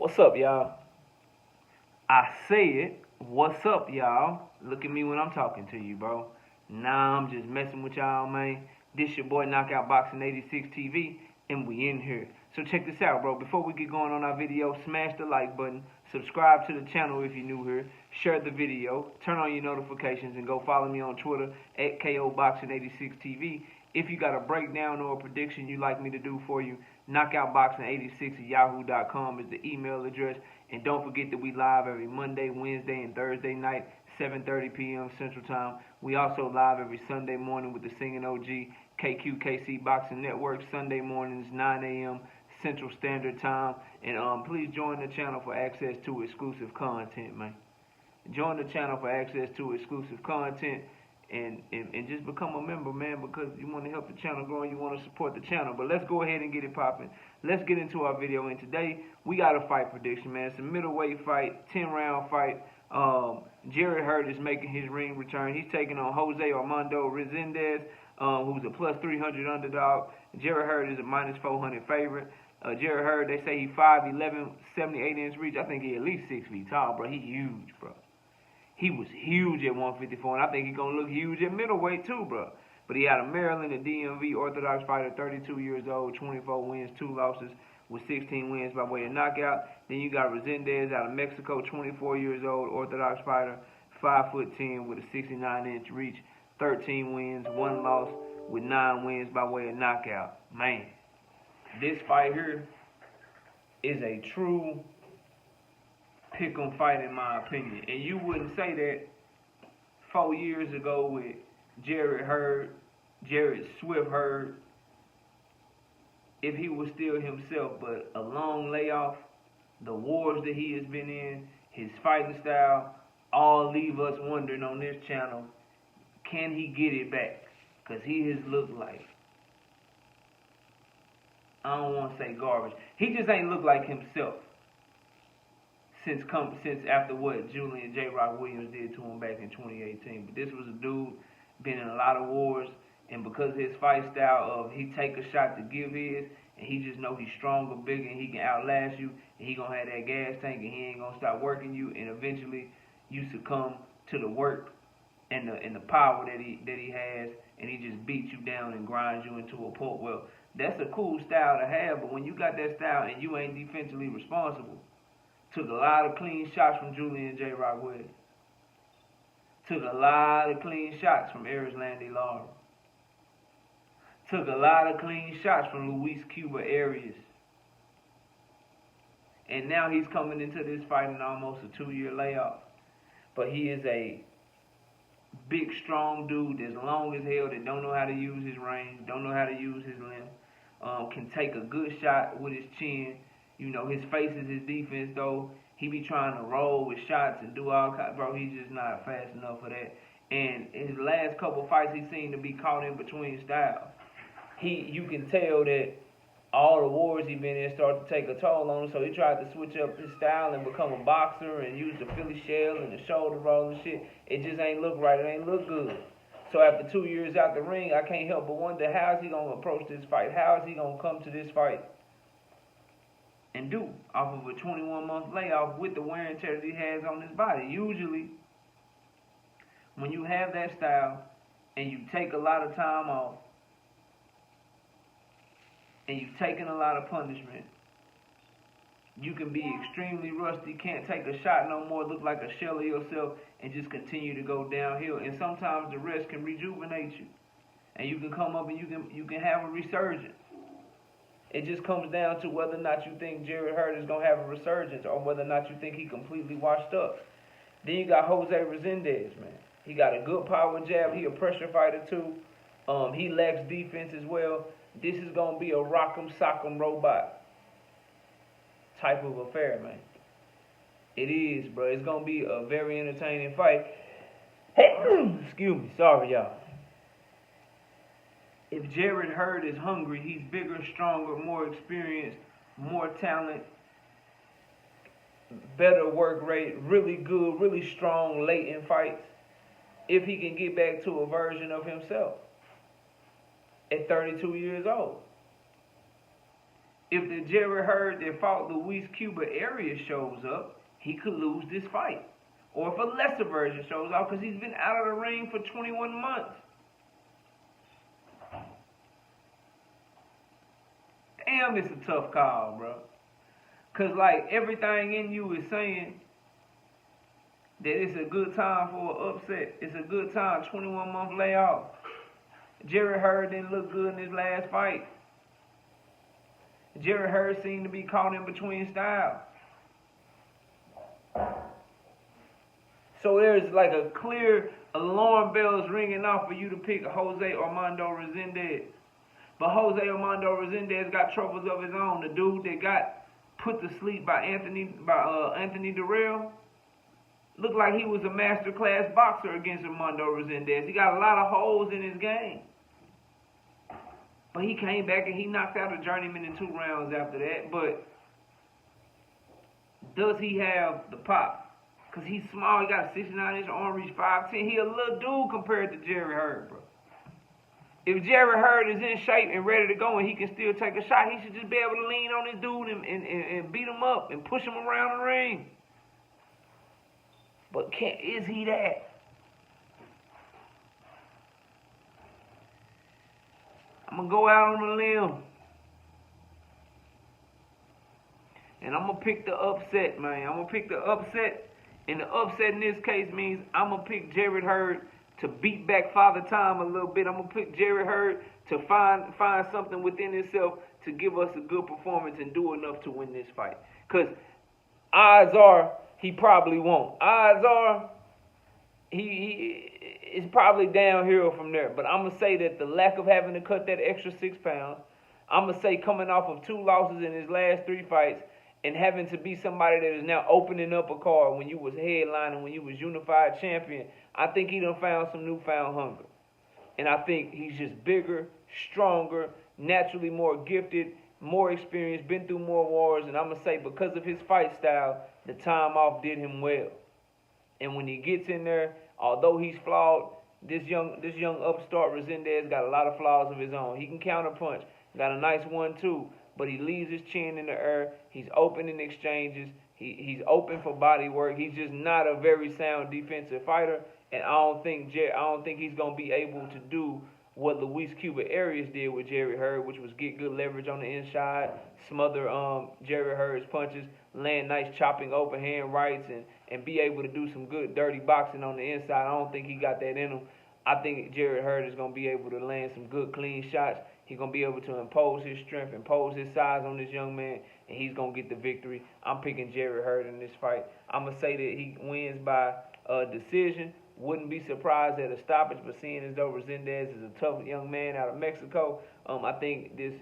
What's up, y'all? I said, what's up, y'all? Look at me when I'm talking to you, bro. Nah, I'm just messing with y'all, man. This your boy Knockout Boxing 86 TV, and we in here. So check this out, bro. Before we get going on our video, smash the like button, subscribe to the channel if you're new here, share the video, turn on your notifications, and go follow me on Twitter at KOBoxing86TV. If you got a breakdown or a prediction you'd like me to do for you, knockoutboxing86@yahoo.com is the email address. And don't forget that we live every Monday, Wednesday, and Thursday night, 7:30 p.m. Central Time. We also live every Sunday morning with the Singing OG KQKC Boxing Network, Sunday mornings, 9 a.m. Central Standard Time. And please join the channel for access to exclusive content, man. Join the channel for access to exclusive content. And just become a member, man, because you want to help the channel grow and you want to support the channel. But let's go ahead and get it popping. Let's get into our video. And today, we got a fight prediction, man. It's a middleweight fight, 10-round fight. Jarret Hurd is making his ring return. He's taking on Armand Resendiz, who's a plus 300 underdog. Jarret Hurd is a minus 400 favorite. Jarret Hurd, they say he's 5'11", 78-inch reach. I think he's at least 6 feet tall, bro. He's huge, bro. He was huge at 154, and I think he's going to look huge at middleweight too, bro. But he out of Maryland, a DMV Orthodox fighter, 32 years old, 24 wins, 2 losses, with 16 wins by way of knockout. Then you got Resendiz out of Mexico, 24 years old, Orthodox fighter, 5'10", with a 69-inch reach, 13 wins, 1 loss, with 9 wins by way of knockout. Man, this fight here is a true pick 'em fight in my opinion. And you wouldn't say that 4 years ago with Jarret Swift Hurd, if he was still himself. But a long layoff, the wars that he has been in, his fighting style, all leave us wondering on this channel, can he get it back? Because he has looked like, I don't want to say garbage, he just ain't looked like himself since after what Julian J. Rock Williams did to him back in 2018. But this was a dude been in a lot of wars, and because of his fight style of he take a shot to give his, and he just know he's stronger, bigger, and he can outlast you, and he gonna have that gas tank, and he ain't gonna stop working you, and eventually you succumb to the work and the power that he has, and he just beats you down and grinds you into a pulp. Well, that's a cool style to have, but when you got that style and you ain't defensively responsible. Took a lot of clean shots from Julian J. Rock Williams. Took a lot of clean shots from Erislandy Lara. Took a lot of clean shots from Luis Cuba Arias. And now he's coming into this fight in almost a 2-year layoff. But he is a big, strong dude that's long as hell, that don't know how to use his range, don't know how to use his length, can take a good shot with his chin. You know, his face is his defense, though. He be trying to roll with shots and do all kinds. Bro, he's just not fast enough for that. And his last couple fights, he seemed to be caught in between styles. You can tell that all the wars he been in started to take a toll on him, so he tried to switch up his style and become a boxer and use the Philly shell and the shoulder roll and shit. It just ain't look right. It ain't look good. So after 2 years out the ring, I can't help but wonder, how is he going to approach this fight? How is he going to come to this fight and do off of a 21-month layoff with the wear and tear that he has on his body? Usually, when you have that style and you take a lot of time off and you've taken a lot of punishment, you can be extremely rusty, can't take a shot no more, look like a shell of yourself, and just continue to go downhill. And sometimes the rest can rejuvenate you, and you can come up and you can have a resurgence. It just comes down to whether or not you think Jarret Hurd is going to have a resurgence, or whether or not you think he completely washed up. Then you got Jose Resendiz, man. He got a good power jab. He a pressure fighter, too. He lacks defense as well. This is going to be a rock'em sock'em robot type of affair, man. It is, bro. It's going to be a very entertaining fight. Excuse me. Sorry, y'all. If Jarret Hurd is hungry, he's bigger, stronger, more experienced, more talent, better work rate, really good, really strong late in fights. If he can get back to a version of himself at 32 years old. if the Jarret Hurd that fought Luis Cuba area shows up, he could lose this fight. Or if a lesser version shows up, because he's been out of the ring for 21 months. Damn, it's a tough call, bro. Because, like, everything in you is saying that it's a good time for an upset. It's a good time, 21-month layoff. Jarret Hurd didn't look good in his last fight. Jarret Hurd seemed to be caught in between styles. So there's like a clear alarm bells ringing off for you to pick Jose Armando Resendiz. But Jose Armando Resendiz got troubles of his own. The dude that got put to sleep by Anthony Durrell looked like he was a masterclass boxer against Armando Resendiz. He got a lot of holes in his game. But he came back and he knocked out a journeyman in 2 rounds after that. But does he have the pop? Because he's small. He got a 69-inch arm reach, 5'10". He a little dude compared to Jarret Hurd, bro. If Jarret Hurd is in shape and ready to go and he can still take a shot, he should just be able to lean on this dude and beat him up and push him around the ring. But is he that? I'm going to go out on a limb. And I'm going to pick the upset, man. I'm going to pick the upset. And the upset in this case means I'm going to pick Jarret Hurd to beat back Father Time a little bit. I'm going to pick Jarret Hurd to find something within himself to give us a good performance and do enough to win this fight. Because odds are he probably won't. Odds are he is probably downhill from there. But I'm going to say that the lack of having to cut that extra 6 pounds, I'm going to say coming off of 2 losses in his last 3 fights and having to be somebody that is now opening up a card when you was headlining, when you was unified champion, I think he done found some newfound hunger. And I think he's just bigger, stronger, naturally more gifted, more experienced, been through more wars. And I'm going to say because of his fight style, the time off did him well. And when he gets in there, although he's flawed, this young upstart Resendiz got a lot of flaws of his own. He can counterpunch, got a nice 1-2, but he leaves his chin in the air. He's open in exchanges. He's open for body work. He's just not a very sound defensive fighter, and I don't think he's gonna be able to do what Luis Cuba Arias did with Jarret Hurd, which was get good leverage on the inside, smother Jarret Hurd's punches, land nice chopping overhand rights, and be able to do some good dirty boxing on the inside. I don't think he got that in him. I think Jarret Hurd is going to be able to land some good clean shots. He's going to be able to impose his strength, impose his size on this young man, and he's going to get the victory. I'm picking Jarret Hurd in this fight. I'm going to say that he wins by decision. Wouldn't be surprised at a stoppage, but seeing as though Resendiz is a tough young man out of Mexico, I think this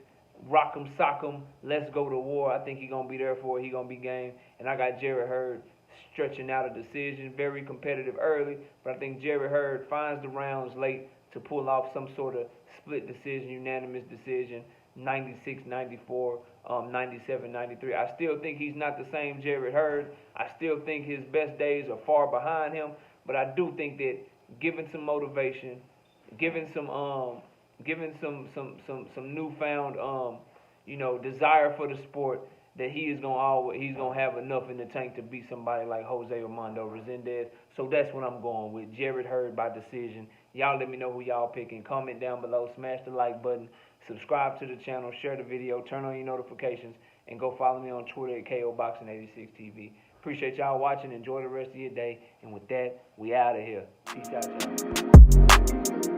rock'em sock'em, let's go to war, I think he's going to be there for it. He's going to be game. And I got Jarret Hurd stretching out a decision, very competitive early, but I think Jarret Hurd finds the rounds late to pull off some sort of split decision, unanimous decision, 96-94, 97-93. I still think he's not the same Jarret Hurd. I still think his best days are far behind him, but I do think that given some motivation, given some newfound desire for the sport, that he's gonna have enough in the tank to beat somebody like Jose Armando Resendiz. So that's what I'm going with. Jarret Hurd by decision. Y'all let me know who y'all picking. Comment down below. Smash the like button. Subscribe to the channel. Share the video. Turn on your notifications. And go follow me on Twitter at KOBoxing86TV. Appreciate y'all watching. Enjoy the rest of your day. And with that, we out of here. Peace out, y'all.